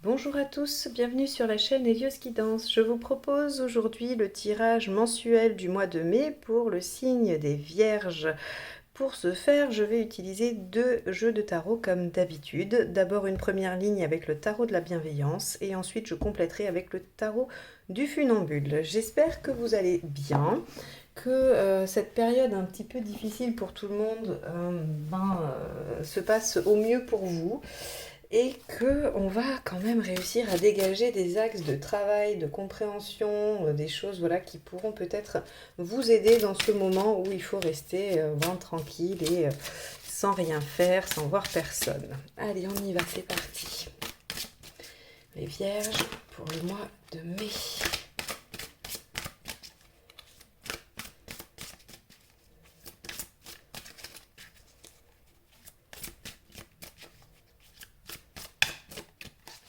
Bonjour à tous, bienvenue sur la chaîne Hélios Guidance. Je vous propose aujourd'hui le tirage mensuel du mois de mai pour le signe des Vierges. Pour ce faire, je vais utiliser deux jeux de tarot comme d'habitude. D'abord une première ligne avec le tarot de la bienveillance et ensuite je compléterai avec le tarot du funambule. J'espère que vous allez bien, que cette période un petit peu difficile pour tout le monde se passe au mieux pour vous et que on va quand même réussir à dégager des axes de travail, de compréhension, des choses voilà, qui pourront peut-être vous aider dans ce moment où il faut rester tranquille et sans rien faire, sans voir personne. Allez, on y va, c'est parti. Les Vierges pour le mois de mai.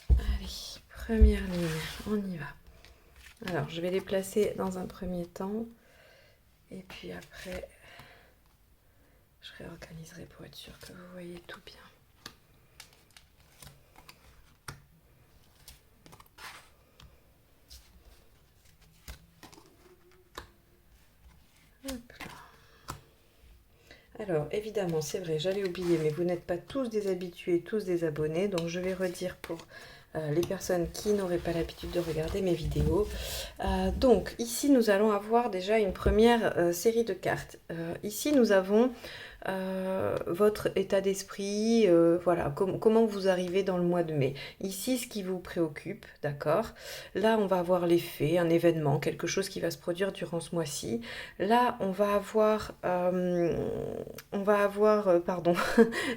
Allez, première ligne, on y va. Alors, je vais les placer dans un premier temps. Et puis après, je réorganiserai pour être sûr que vous voyez tout bien. Hop là. Alors, évidemment, c'est vrai, j'allais oublier, mais vous n'êtes pas tous des habitués, tous des abonnés. Donc, je vais redire pour les personnes qui n'auraient pas l'habitude de regarder mes vidéos. Donc, ici, nous allons avoir déjà une première série de cartes. Ici, nous avons votre état d'esprit, voilà, comment vous arrivez dans le mois de mai. Ici, ce qui vous préoccupe, d'accord. Là, on va avoir l'effet, un événement, quelque chose qui va se produire durant ce mois-ci. Là, on va avoir, pardon,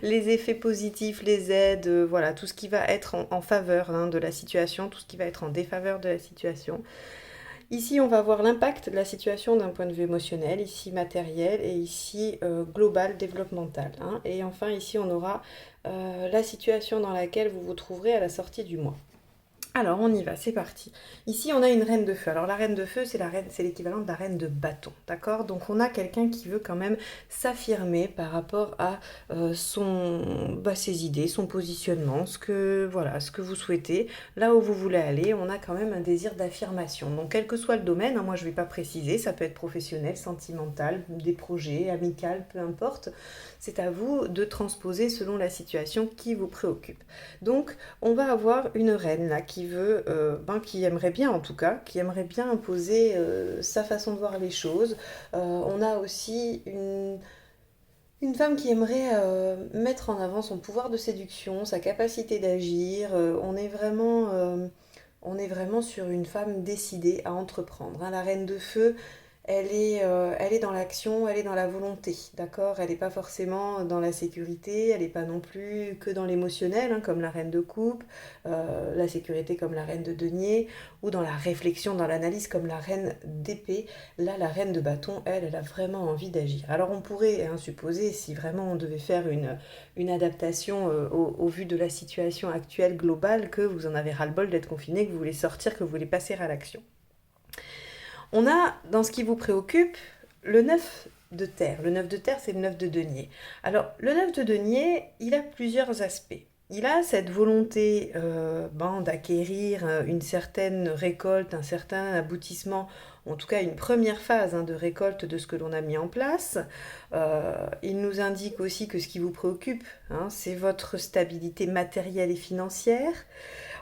les effets positifs, les aides, voilà, tout ce qui va être en faveur de la situation, tout ce qui va être en défaveur de la situation. Ici, on va voir l'impact de la situation d'un point de vue émotionnel, ici matériel et ici global, développemental. Et enfin, ici, on aura la situation dans laquelle vous vous trouverez à la sortie du mois. Alors, on y va, c'est parti. Ici, on a une reine de feu. Alors, la reine de feu, c'est l'équivalent de la reine de bâton, d'accord? Donc, on a quelqu'un qui veut quand même s'affirmer par rapport à ses idées, son positionnement, ce que vous souhaitez, là où vous voulez aller. On a quand même un désir d'affirmation. Donc, quel que soit le domaine, moi, je ne vais pas préciser, ça peut être professionnel, sentimental, des projets, amical, peu importe. C'est à vous de transposer selon la situation qui vous préoccupe. Donc, on va avoir une reine là qui veut, qui aimerait bien en tout cas, qui aimerait bien imposer sa façon de voir les choses. On a aussi une femme qui aimerait mettre en avant son pouvoir de séduction, sa capacité d'agir. On est vraiment sur une femme décidée à entreprendre. La reine de feu, elle est dans l'action, elle est dans la volonté, d'accord? Elle n'est pas forcément dans la sécurité, elle n'est pas non plus que dans l'émotionnel, comme la reine de coupe, la sécurité comme la reine de denier, ou dans la réflexion, dans l'analyse comme la reine d'épée. Là, la reine de bâton, elle a vraiment envie d'agir. Alors on pourrait supposer, si vraiment on devait faire une adaptation au vu de la situation actuelle globale, que vous en avez ras-le-bol d'être confiné, que vous voulez sortir, que vous voulez passer à l'action. On a, dans ce qui vous préoccupe, le 9 de terre. Le 9 de terre, c'est le 9 de denier. Alors, le 9 de denier, il a plusieurs aspects. Il a cette volonté d'acquérir une certaine récolte, un certain aboutissement, en tout cas une première phase de récolte de ce que l'on a mis en place. Il nous indique aussi que ce qui vous préoccupe, c'est votre stabilité matérielle et financière.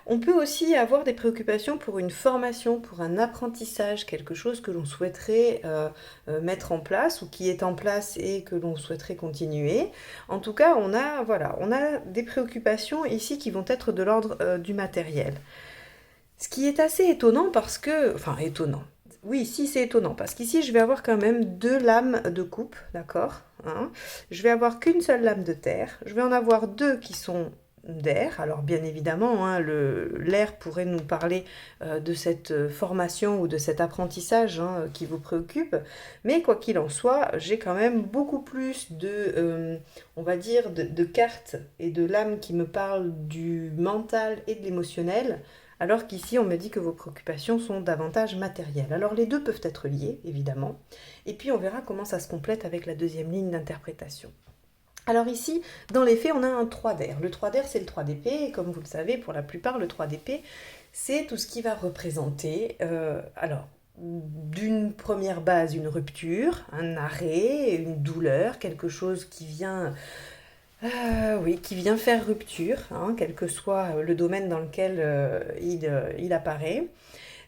On peut aussi avoir des préoccupations pour une formation, pour un apprentissage, quelque chose que l'on souhaiterait mettre en place ou qui est en place et que l'on souhaiterait continuer. En tout cas, on a des préoccupations ici qui vont être de l'ordre du matériel. Ce qui est assez étonnant parce que... Enfin, étonnant. Oui, ici c'est étonnant parce qu'ici je vais avoir quand même deux lames de coupe, d'accord? Je vais avoir qu'une seule lame de terre. Je vais en avoir deux qui sont d'air. Alors bien évidemment, l'air pourrait nous parler de cette formation ou de cet apprentissage qui vous préoccupe. Mais quoi qu'il en soit, j'ai quand même beaucoup plus on va dire, de cartes et de lames qui me parlent du mental et de l'émotionnel. Alors qu'ici, on me dit que vos préoccupations sont davantage matérielles. Alors les deux peuvent être liés, évidemment. Et puis on verra comment ça se complète avec la deuxième ligne d'interprétation. Alors ici, dans les faits, on a un 3 d'air. Le 3 d'air, c'est le 3 d'épée, et comme vous le savez, pour la plupart, le 3 d'épée, c'est tout ce qui va représenter, alors, d'une première base, une rupture, un arrêt, une douleur, quelque chose qui vient, oui, qui vient faire rupture, hein, quel que soit le domaine dans lequel il apparaît.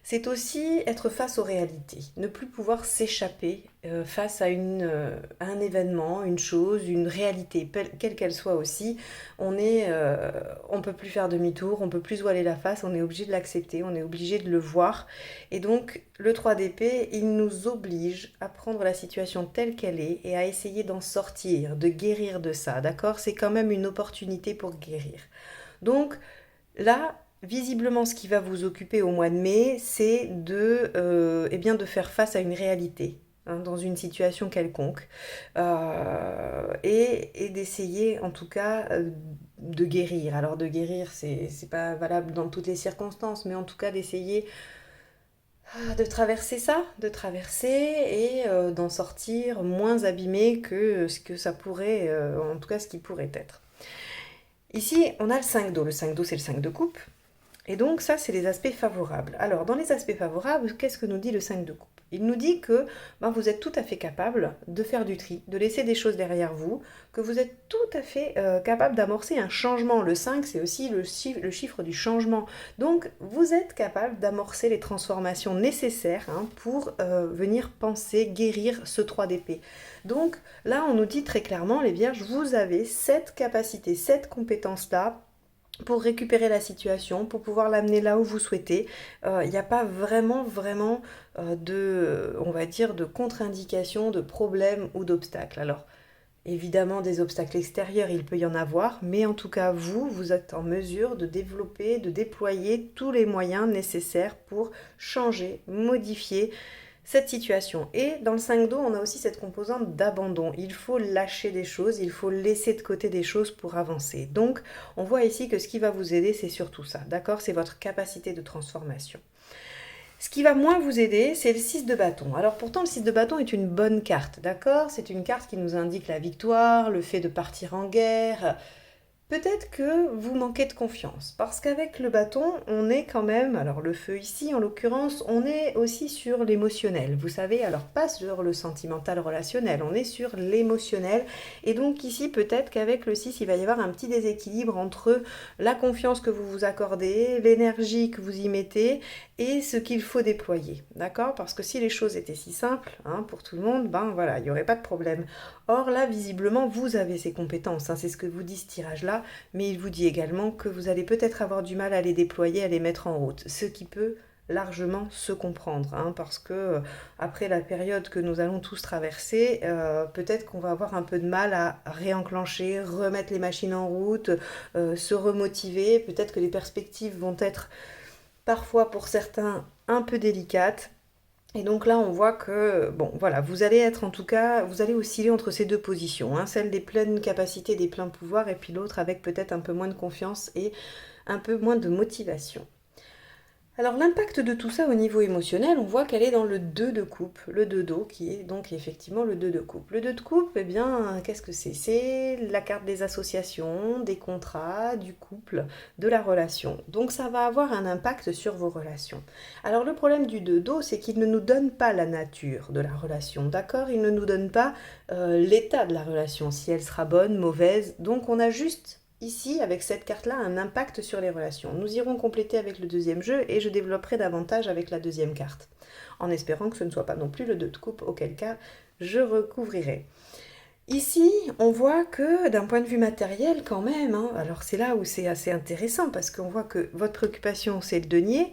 C'est aussi être face aux réalités, ne plus pouvoir s'échapper face à un événement, une chose, une réalité, quelle qu'elle soit aussi. On peut plus faire demi-tour, on peut plus voiler la face, on est obligé de l'accepter, on est obligé de le voir. Et donc le 3 d'épée, il nous oblige à prendre la situation telle qu'elle est et à essayer d'en sortir, de guérir de ça, d'accord? C'est quand même une opportunité pour guérir. Donc là, visiblement, ce qui va vous occuper au mois de mai, c'est eh bien, de faire face à une réalité, hein, dans une situation quelconque, et d'essayer, en tout cas, de guérir. Alors, de guérir, c'est pas valable dans toutes les circonstances, mais en tout cas, d'essayer de traverser ça, de traverser et d'en sortir moins abîmé que ce que ça pourrait, en tout cas, ce qui pourrait être. Ici, on a le 5 d'eau. Le 5 d'eau, c'est le 5 de coupe. Et donc ça, c'est les aspects favorables. Alors, dans les aspects favorables, qu'est-ce que nous dit le 5 de coupe? Il nous dit que vous êtes tout à fait capable de faire du tri, de laisser des choses derrière vous, que vous êtes tout à fait capable d'amorcer un changement. Le 5, c'est aussi le chiffre du changement. Donc, vous êtes capable d'amorcer les transformations nécessaires, hein, pour venir penser, guérir ce 3 d'épée. Donc, là, on nous dit très clairement, les vierges, vous avez cette capacité, cette compétence-là pour récupérer la situation, pour pouvoir l'amener là où vous souhaitez. Il n'y a pas vraiment on va dire, de contre-indication, de problème ou d'obstacle. Alors, évidemment, des obstacles extérieurs, il peut y en avoir, mais en tout cas, vous êtes en mesure de développer, de déployer tous les moyens nécessaires pour changer, modifier cette situation. Et dans le 5 d'eau, on a aussi cette composante d'abandon. Il faut lâcher des choses, il faut laisser de côté des choses pour avancer. Donc, on voit ici que ce qui va vous aider, c'est surtout ça, d'accord? C'est votre capacité de transformation. Ce qui va moins vous aider, c'est le 6 de bâton. Alors pourtant, le 6 de bâton est une bonne carte, d'accord? C'est une carte qui nous indique la victoire, le fait de partir en guerre. Peut-être que vous manquez de confiance, parce qu'avec le bâton, on est quand même, alors le feu ici en l'occurrence, on est aussi sur l'émotionnel, vous savez, alors pas sur le sentimental relationnel, on est sur l'émotionnel, et donc ici peut-être qu'avec le 6, il va y avoir un petit déséquilibre entre la confiance que vous vous accordez, l'énergie que vous y mettez, et ce qu'il faut déployer, d'accord? Parce que si les choses étaient si simples, hein, pour tout le monde, ben voilà, il n'y aurait pas de problème. Or là, visiblement, vous avez ces compétences, hein, c'est ce que vous dit ce tirage-là, mais il vous dit également que vous allez peut-être avoir du mal à les déployer, à les mettre en route, ce qui peut largement se comprendre, hein, parce que après la période que nous allons tous traverser, peut-être qu'on va avoir un peu de mal à réenclencher, remettre les machines en route, se remotiver, peut-être que les perspectives vont être parfois pour certains un peu délicates. Et donc là, on voit que, bon, voilà, vous allez être en tout cas, vous allez osciller entre ces deux positions, hein, celle des pleines capacités, des pleins pouvoirs, et puis l'autre avec peut-être un peu moins de confiance et un peu moins de motivation. Alors l'impact de tout ça au niveau émotionnel, on voit qu'elle est dans le 2 de coupe, le 2 d'eau, qui est donc effectivement le 2 de coupe. Le 2 de coupe, eh bien, qu'est-ce que c'est? C'est la carte des associations, des contrats, du couple, de la relation. Donc ça va avoir un impact sur vos relations. Alors le problème du 2 d'eau, c'est qu'il ne nous donne pas la nature de la relation, d'accord? Il ne nous donne pas l'état de la relation, si elle sera bonne, mauvaise. Donc on a juste ici, avec cette carte-là, un impact sur les relations. Nous irons compléter avec le deuxième jeu et je développerai davantage avec la deuxième carte, en espérant que ce ne soit pas non plus le 2 de coupe, auquel cas je recouvrirai. Ici, on voit que d'un point de vue matériel quand même, hein, alors c'est là où c'est assez intéressant parce qu'on voit que votre préoccupation c'est le denier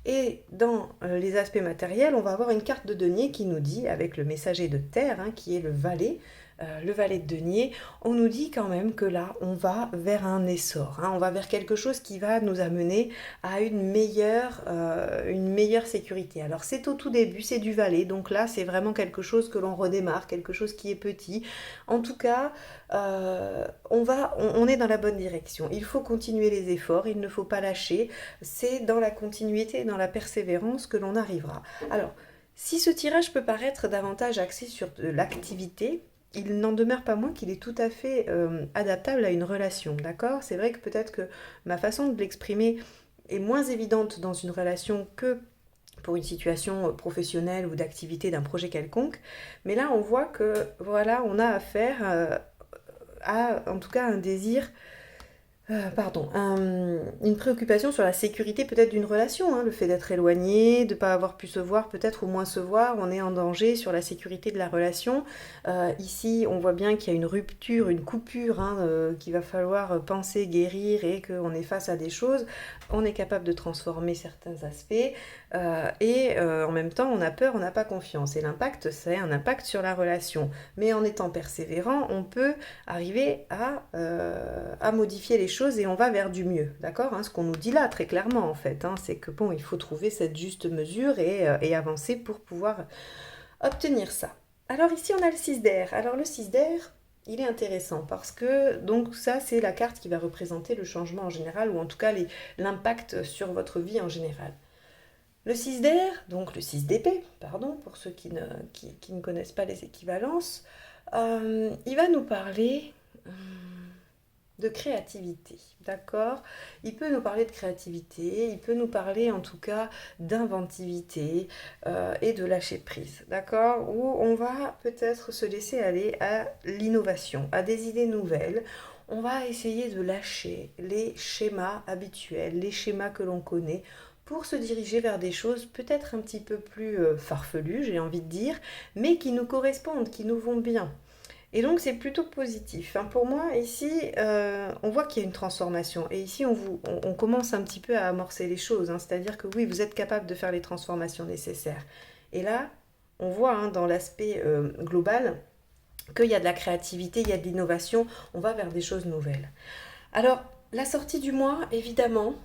et dans les aspects matériels, on va avoir une carte de denier qui nous dit, avec le messager de terre, hein, qui est le valet de denier, on nous dit quand même que là, on va vers un essor, hein, on va vers quelque chose qui va nous amener à une meilleure sécurité. Alors c'est au tout début, c'est du valet, donc là c'est vraiment quelque chose que l'on redémarre, quelque chose qui est petit. En tout cas, on est dans la bonne direction. Il faut continuer les efforts, il ne faut pas lâcher. C'est dans la continuité, dans la persévérance que l'on arrivera. Alors, si ce tirage peut paraître davantage axé sur de l'activité, il n'en demeure pas moins qu'il est tout à fait adaptable à une relation, d'accord? C'est vrai que peut-être que ma façon de l'exprimer est moins évidente dans une relation que pour une situation professionnelle ou d'activité d'un projet quelconque, mais là on voit que voilà, on a affaire à en tout cas un désir une préoccupation sur la sécurité peut-être d'une relation, hein, le fait d'être éloigné, de ne pas avoir pu se voir, peut-être au moins se voir, on est en danger sur la sécurité de la relation. Ici, on voit bien qu'il y a une rupture, une coupure, hein, qu'il va falloir penser, guérir et qu'on est face à des choses. On est capable de transformer certains aspects en même temps, on a peur, on n'a pas confiance. Et l'impact, c'est un impact sur la relation. Mais en étant persévérant, on peut arriver à modifier les choses et on va vers du mieux, d'accord, hein, ce qu'on nous dit là très clairement en fait, hein, c'est que bon, il faut trouver cette juste mesure et avancer pour pouvoir obtenir ça. Alors ici on a le 6 d'air. Alors le 6 d'air, il est intéressant parce que donc ça c'est la carte qui va représenter le changement en général ou en tout cas l'impact sur votre vie en général. Le 6 d'air, donc le 6 d'épée, pardon, pour ceux qui ne connaissent pas les équivalences, il va nous parler de créativité, d'accord? Il peut nous parler de créativité, il peut nous parler en tout cas d'inventivité et de lâcher prise, d'accord? Où on va peut-être se laisser aller à l'innovation, à des idées nouvelles. On va essayer de lâcher les schémas habituels, les schémas que l'on connaît, pour se diriger vers des choses peut-être un petit peu plus farfelues, j'ai envie de dire, mais qui nous correspondent, qui nous vont bien. Et donc c'est plutôt positif. Hein. Pour moi, ici, on voit qu'il y a une transformation. Et ici, on commence un petit peu à amorcer les choses. Hein. C'est-à-dire que oui, vous êtes capable de faire les transformations nécessaires. Et là, on voit hein, dans l'aspect global qu'il y a de la créativité, il y a de l'innovation. On va vers des choses nouvelles. Alors, la sortie du mois, évidemment,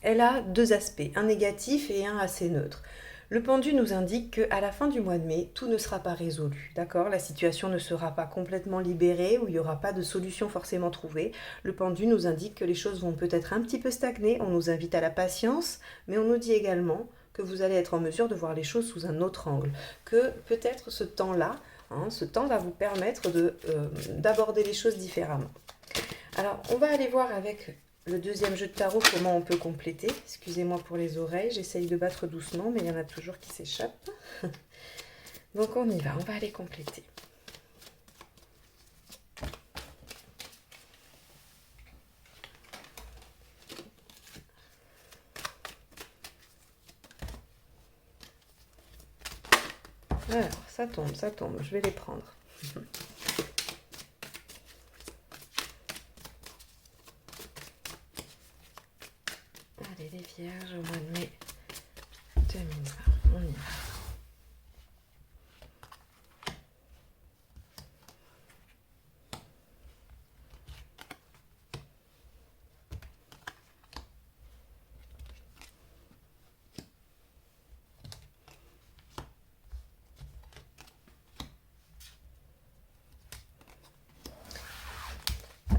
elle a deux aspects, un négatif et un assez neutre. Le pendu nous indique qu'à la fin du mois de mai, tout ne sera pas résolu, d'accord? La situation ne sera pas complètement libérée ou il n'y aura pas de solution forcément trouvée. Le pendu nous indique que les choses vont peut-être un petit peu stagner, on nous invite à la patience, mais on nous dit également que vous allez être en mesure de voir les choses sous un autre angle, que peut-être ce temps-là, hein, ce temps va vous permettre d'aborder les choses différemment. Alors, on va aller voir avec le deuxième jeu de tarot comment on peut compléter. Excusez-moi pour les oreilles, j'essaye de battre doucement, mais il y en a toujours qui s'échappent. Donc on y va, on va aller compléter. Alors, ça tombe, je vais les prendre. Allez, les vierges au mois de mai 2020, on y va.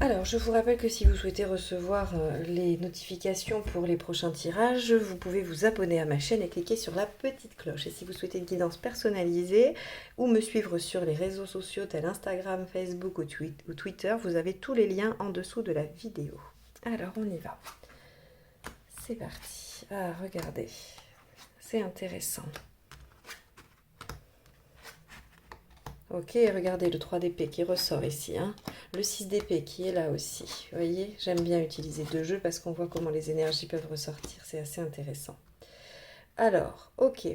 Alors, je vous rappelle que si vous souhaitez recevoir les notifications pour les prochains tirages, vous pouvez vous abonner à ma chaîne et cliquer sur la petite cloche. Et si vous souhaitez une guidance personnalisée ou me suivre sur les réseaux sociaux tels Instagram, Facebook ou Twitter, vous avez tous les liens en dessous de la vidéo. Alors, on y va. C'est parti. Ah, regardez. C'est intéressant. Ok, regardez le 3 d'épée qui ressort ici. Hein. Le 6 d'épée qui est là aussi. Vous voyez, j'aime bien utiliser deux jeux parce qu'on voit comment les énergies peuvent ressortir. C'est assez intéressant. Alors, ok.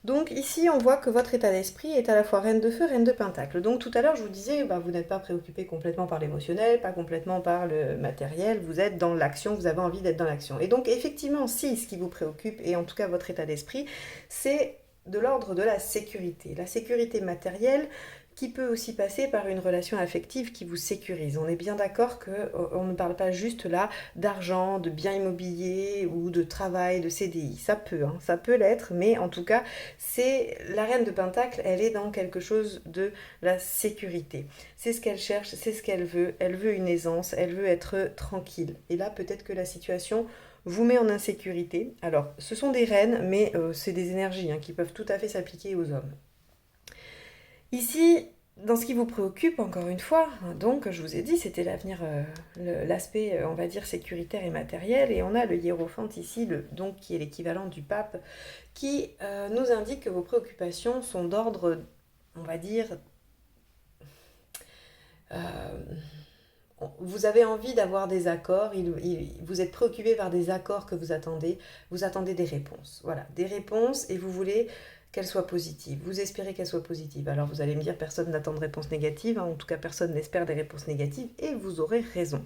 Donc ici, on voit que votre état d'esprit est à la fois reine de feu, reine de pentacle. Donc tout à l'heure, je vous disais, vous n'êtes pas préoccupé complètement par l'émotionnel, pas complètement par le matériel. Vous êtes dans l'action, vous avez envie d'être dans l'action. Et donc effectivement, si ce qui vous préoccupe, et en tout cas votre état d'esprit, c'est de l'ordre de la sécurité. La sécurité matérielle qui peut aussi passer par une relation affective qui vous sécurise. On est bien d'accord qu'on ne parle pas juste là d'argent, de biens immobiliers ou de travail, de CDI. Ça peut, hein, ça peut l'être, mais en tout cas, c'est la reine de Pentacle, elle est dans quelque chose de la sécurité. C'est ce qu'elle cherche, c'est ce qu'elle veut une aisance, elle veut être tranquille. Et là, peut-être que la situation vous met en insécurité. Alors, ce sont des reines, mais c'est des énergies hein, qui peuvent tout à fait s'appliquer aux hommes. Ici, Dans ce qui vous préoccupe, encore une fois, donc je vous ai dit, c'était l'avenir, l'aspect, on va dire, sécuritaire et matériel, et on a le hiérophante ici, donc qui est l'équivalent du pape, qui nous indique que vos préoccupations sont d'ordre, on va dire, euh, vous avez envie d'avoir des accords, vous êtes préoccupé par des accords que vous attendez des réponses. Voilà, des réponses et vous voulez qu'elles soient positives. Vous espérez qu'elles soient positives. Alors vous allez me dire, personne n'attend de réponses négatives, hein, en tout cas personne n'espère des réponses négatives, et vous aurez raison.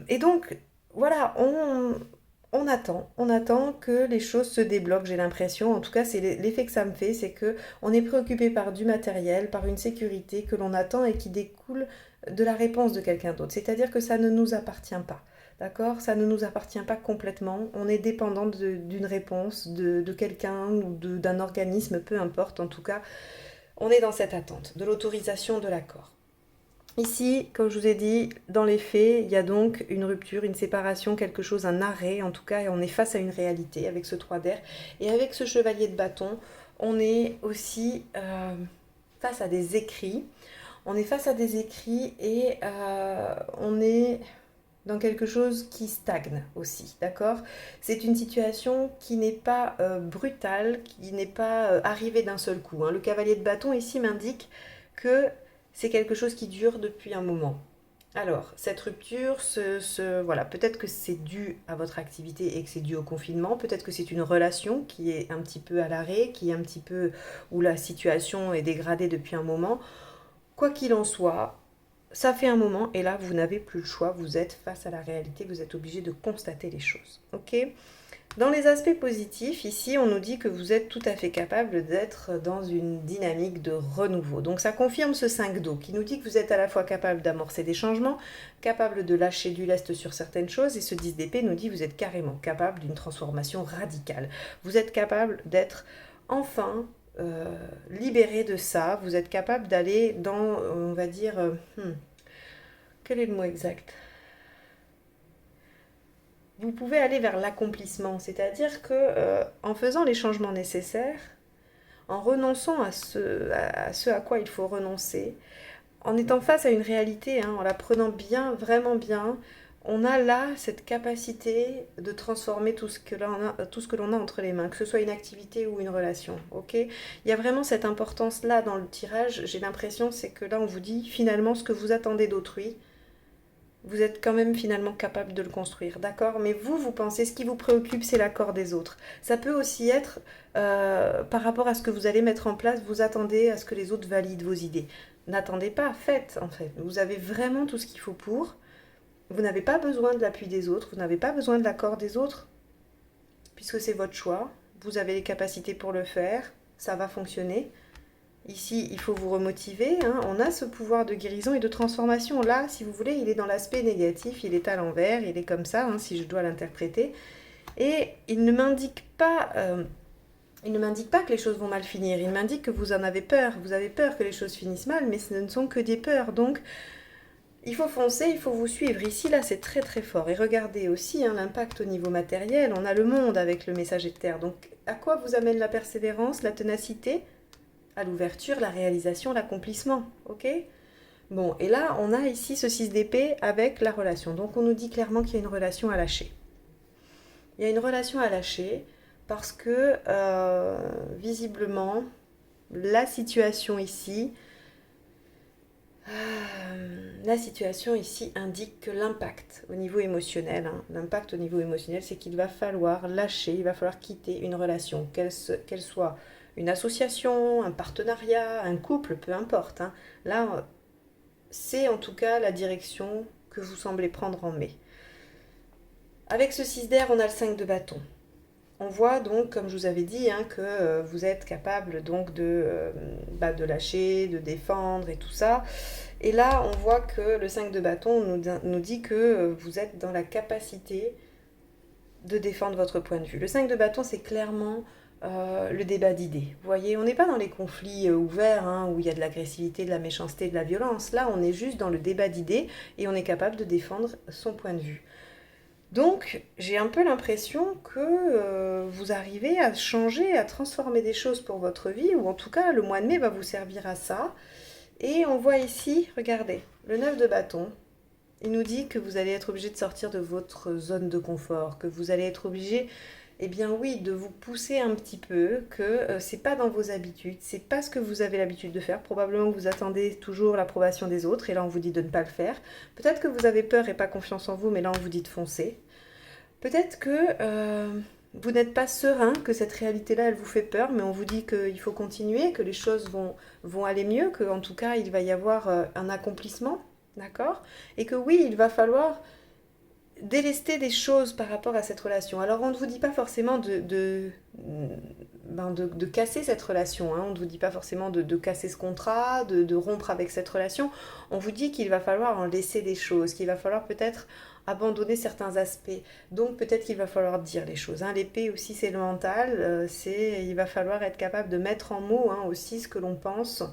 Et donc, voilà, on attend que les choses se débloquent, j'ai l'impression. En tout cas, c'est l'effet que ça me fait, c'est que on est préoccupé par du matériel, par une sécurité que l'on attend et qui découle de la réponse de quelqu'un d'autre. C'est-à-dire que ça ne nous appartient pas. D'accord? Ça ne nous appartient pas complètement. On est dépendant d'une réponse de quelqu'un ou d'un organisme, peu importe. En tout cas, on est dans cette attente de l'autorisation de l'accord. Ici, comme je vous ai dit, dans les faits, il y a donc une rupture, une séparation, quelque chose, un arrêt en tout cas, et on est face à une réalité avec ce 3 d'air. Et avec ce chevalier de bâton, on est aussi face à des écrits. On est face à des écrits et on est dans quelque chose qui stagne aussi, d'accord? C'est une situation qui n'est pas brutale, qui n'est pas arrivée d'un seul coup, hein. Le cavalier de bâton ici m'indique que c'est quelque chose qui dure depuis un moment. Alors, cette rupture, voilà, peut-être que c'est dû à votre activité et que c'est dû au confinement, peut-être que c'est une relation qui est un petit peu à l'arrêt, qui est un petit peu où la situation est dégradée depuis un moment. Quoi qu'il en soit, ça fait un moment et là, vous n'avez plus le choix, vous êtes face à la réalité, vous êtes obligé de constater les choses. Ok? Dans les aspects positifs, ici, on nous dit que vous êtes tout à fait capable d'être dans une dynamique de renouveau. Donc ça confirme ce 5 d'eau qui nous dit que vous êtes à la fois capable d'amorcer des changements, capable de lâcher du lest sur certaines choses, et ce 10 d'épée nous dit que vous êtes carrément capable d'une transformation radicale. Vous êtes capable d'être enfin libéré de ça, vous êtes capable d'aller dans, on va dire, quel est le mot exact? Vous pouvez aller vers l'accomplissement, c'est-à-dire que en faisant les changements nécessaires, en renonçant à ce à quoi il faut renoncer, en étant face à une réalité, hein, en la prenant bien, vraiment bien, on a là cette capacité de transformer tout ce que l'on a entre les mains, que ce soit une activité ou une relation. Ok? Il y a vraiment cette importance-là dans le tirage. J'ai l'impression, c'est que là, on vous dit finalement ce que vous attendez d'autrui, vous êtes quand même finalement capable de le construire, d'accord? Mais vous pensez, ce qui vous préoccupe, c'est l'accord des autres. Ça peut aussi être, par rapport à ce que vous allez mettre en place, vous attendez à ce que les autres valident vos idées. N'attendez pas, faites en fait. Vous avez vraiment tout ce qu'il faut pour. Vous n'avez pas besoin de l'appui des autres, vous n'avez pas besoin de l'accord des autres, puisque c'est votre choix. Vous avez les capacités pour le faire, ça va fonctionner. Ici, il faut vous remotiver, hein. On a ce pouvoir de guérison et de transformation. Là, si vous voulez, il est dans l'aspect négatif, il est à l'envers, il est comme ça, hein, si je dois l'interpréter. Et il ne m'indique pas, que les choses vont mal finir. Il m'indique que vous en avez peur. Vous avez peur que les choses finissent mal, mais ce ne sont que des peurs. Donc, il faut foncer, il faut vous suivre. Ici, là, c'est très très fort. Et regardez aussi, hein, l'impact au niveau matériel. On a le monde avec le messager de terre. Donc, à quoi vous amène la persévérance, la ténacité? À l'ouverture, la réalisation, l'accomplissement, ok? Bon, et là, on a ici ce 6 d'épée avec la relation. Donc, on nous dit clairement qu'il y a une relation à lâcher. Il y a une relation à lâcher parce que, visiblement, la situation ici, indique que l'impact au niveau émotionnel, hein, l'impact au niveau émotionnel, c'est qu'il va falloir lâcher, il va falloir quitter une relation, qu'elle soit une association, un partenariat, un couple, peu importe, hein. Là, c'est en tout cas la direction que vous semblez prendre en mai. Avec ce 6 d'air, on a le 5 de bâton. On voit donc, comme je vous avais dit, hein, que vous êtes capable donc de lâcher, de défendre et tout ça. Et là, on voit que le 5 de bâton nous dit que vous êtes dans la capacité de défendre votre point de vue. Le 5 de bâton, c'est clairement le débat d'idées. Vous voyez, on n'est pas dans les conflits ouverts, hein, où il y a de l'agressivité, de la méchanceté, de la violence. Là, on est juste dans le débat d'idées et on est capable de défendre son point de vue. Donc, j'ai un peu l'impression que vous arrivez à changer, à transformer des choses pour votre vie, ou en tout cas, le mois de mai va vous servir à ça. Et on voit ici, regardez, le 9 de bâton. Il nous dit que vous allez être obligé de sortir de votre zone de confort, que vous allez être obligé, eh bien oui, de vous pousser un petit peu, que c'est pas dans vos habitudes, c'est pas ce que vous avez l'habitude de faire. Probablement que vous attendez toujours l'approbation des autres et là on vous dit de ne pas le faire. Peut-être que vous avez peur et pas confiance en vous, mais là on vous dit de foncer. Peut-être que vous n'êtes pas serein, que cette réalité-là, elle vous fait peur, mais on vous dit qu'il faut continuer, que les choses vont aller mieux, qu'en tout cas, il va y avoir un accomplissement, d'accord? Et que oui, il va falloir délester des choses par rapport à cette relation. Alors, on ne vous dit pas forcément de casser cette relation, hein. On ne vous dit pas forcément de casser ce contrat, de rompre avec cette relation. On vous dit qu'il va falloir en laisser des choses, qu'il va falloir peut-être abandonner certains aspects. Donc peut-être qu'il va falloir dire les choses, hein. L'épée aussi, c'est le mental. Il va falloir être capable de mettre en mots, hein, aussi ce que l'on pense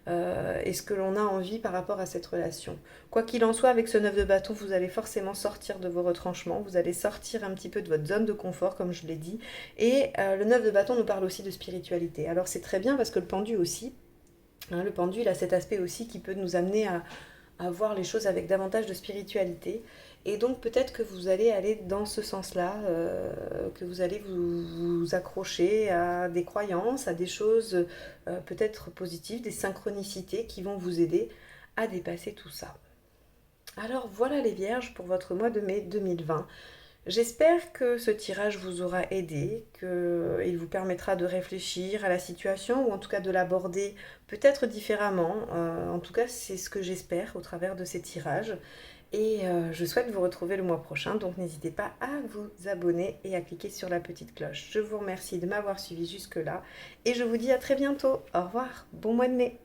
et ce que l'on a envie par rapport à cette relation. Quoi qu'il en soit, avec ce 9 de bâton, vous allez forcément sortir de vos retranchements, vous allez sortir un petit peu de votre zone de confort, comme je l'ai dit. Et le 9 de bâton nous parle aussi de spiritualité. Alors c'est très bien parce que le pendu aussi, hein, le pendu, il a cet aspect aussi qui peut nous amener à voir les choses avec davantage de spiritualité. Et donc peut-être que vous allez aller dans ce sens-là, que vous allez vous accrocher à des croyances, à des choses peut-être positives, des synchronicités qui vont vous aider à dépasser tout ça. Alors voilà les vierges pour votre mois de mai 2020. J'espère que ce tirage vous aura aidé, qu'il vous permettra de réfléchir à la situation ou en tout cas de l'aborder peut-être différemment. En tout cas, c'est ce que j'espère au travers de ces tirages. Et je souhaite vous retrouver le mois prochain, donc n'hésitez pas à vous abonner et à cliquer sur la petite cloche. Je vous remercie de m'avoir suivi jusque-là et je vous dis à très bientôt. Au revoir, bon mois de mai.